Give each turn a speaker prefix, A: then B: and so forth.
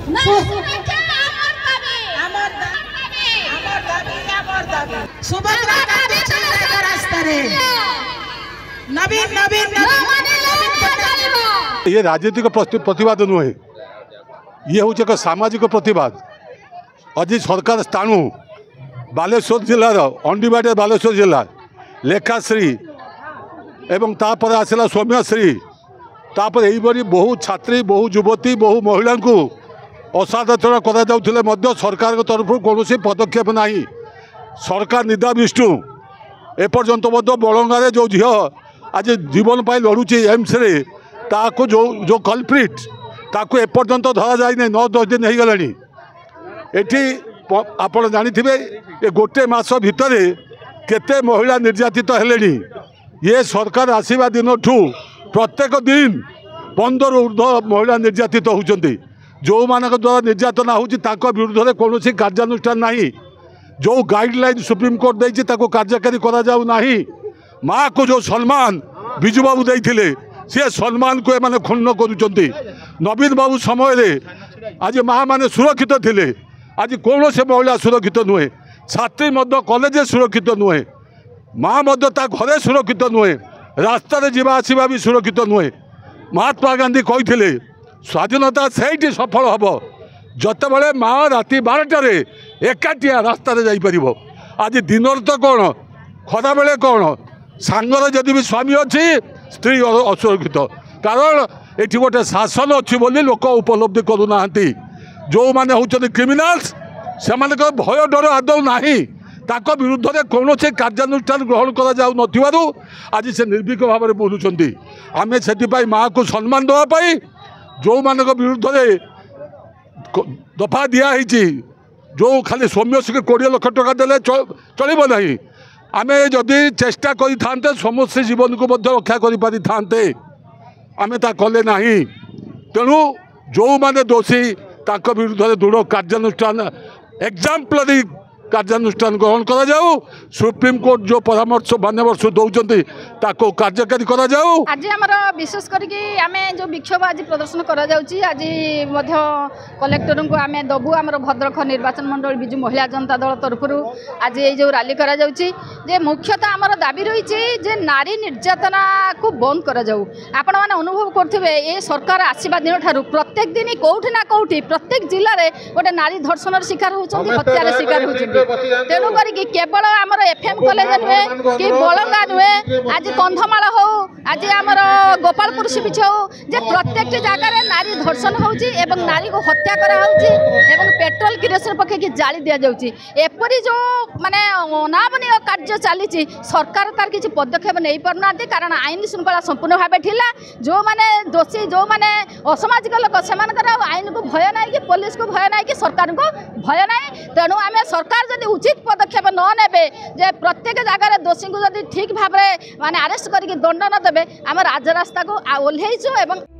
A: ये राजनीतिक प्रतिवाद नुहे, ये हूँ एक सामाजिक प्रतिवाद। आज सरकार स्थाणु बालेश्वर जिलार अंडीबाड़ी बालेश्वर जिला लेखाश्री एवं तापर आसला सौम्यश्री तापर यहीपरि बहु छात्री बहु युवती बहु महिला को असाधारण कर सरकार तरफ कौन पदक्षेप ना। सरकार निदा विष्णु एपर्यंत बलंगारे जो झील आज जीवन पाई लड़ुची एम्स रे ताको जो कल्प्रिट ताको एपर्यंत धरा जाए 9-10 दिन हो गला। एटी आपण जानी ये गोटे मास भितर केते महिला निर्यातित हेले। ये सरकार आसवा दिन ठू प्रत्येक दिन 15 ऊर्ध्व महिला निर्यातित होती। जो मान द्वारा निर्यातना हो विरुद्ध में कौन कार्यानुष्ठान नहीं। जो गाइडलाइन सुप्रीम कोर्ट देती कार्यकारी करा जाऊ नहीं। माँ को जो सम्मान बिजू बाबू देते सी सम्मान को एमाने क्षुण्ण करुँच। नवीन बाबू समय आज माँ मैंने सुरक्षित थे, आज कौन से महिला सुरक्षित नुहे। छात्री कॉलेज सुरक्षित नुहे, माँ घरे सुरक्षित नुहे, रास्तार जावा आसवा भी सुरक्षित नुहे। महात्मा गांधी कहते स्वाधीनता से सफल हम जते बड़े माँ राति 12टार एकाटिया रास्तार जापर। आज दिन तो कौन खरा बेले कौन सांगर जदि भी स्वामी अच्छी स्त्री असुरक्षित। कारण ये गोटे शासन अच्छी बोली लोक उपलब्धि करूना। जो मैंने होती क्रिमिनाल्स से भय डर आदौ ना विरुद्ध में कौन से कार्यानुष्ठान ग्रहण कर आज से निर्भीक भाव में बोलुंट। आम से माँ को सम्मान देवाई जो मान विरुद्ध में दफा दिखाई जो खाली सौम्यश्री 20 लाख टका देले चलो ना। आम जदि चेष्टा करते समस्त जीवन को रक्षा कर आम ता कले ना। तेणु जो माने दोषी विरुद्ध में दृढ़ कार्यानुष्ठान एग्जाम्पलरी कार्यानुष्ठान ग्रहण करा जाऊ। सुप्रीम कोर्ट जो परामर्श मान्यवर्ष दौरान कार्यकारी करा जाऊ।
B: आज आमर विशेष करके आम जो विक्षोभ आज प्रदर्शन करा जाउची आज कलेक्टर को आम दबू आमर भद्रक निर्वाचन मंडल विजु महिला जनता दल तरफ आज ये जो रैली करा जाउची जे मुख्यतः आमर दाबी रही जे नारी निर्यातना को बंद करा जाऊ। आपण माने अनुभव करथिबे ए सरकार आसीबा दिन ठारू प्रत्येक दिन कोउठी ना कोउठी प्रत्येक जिल्ला रे गोटे नारी धर्षणर शिकार होउछन्ती, हत्यार शिकार होउछन्ती। तेणु करी केवल आमर एफएम कॉलेज नुहे कि बलंगा नुहे आज कंधमाल हो आज आमर गोपालपुर सी बीच हो जे प्रत्येक जगह नारी धर्षण होउची एवं नारी को हत्या करा होउची एवं पेट्रोल किरोसिन पके कि जाली दिया जाउची। एपरी जो माने अनावनीय कार्य चली सरकार तार किसी पदक्षेप नहीं पारना कारण आईन श्रृंखला संपूर्ण भाव ढिला। जो माने दोषी जो माने असामाजिक लोक से आईन को भय ना कि पुलिस को भय ना कि सरकार को भय ना। तेणु आम सरकार जदि उचित पदक्षेप न नेबे जे प्रत्येक जगह दोषी को जदि ठीक भाव में माने अरेस्ट करके दंड न देबे आम राजरास्ता को ओह्लैचु।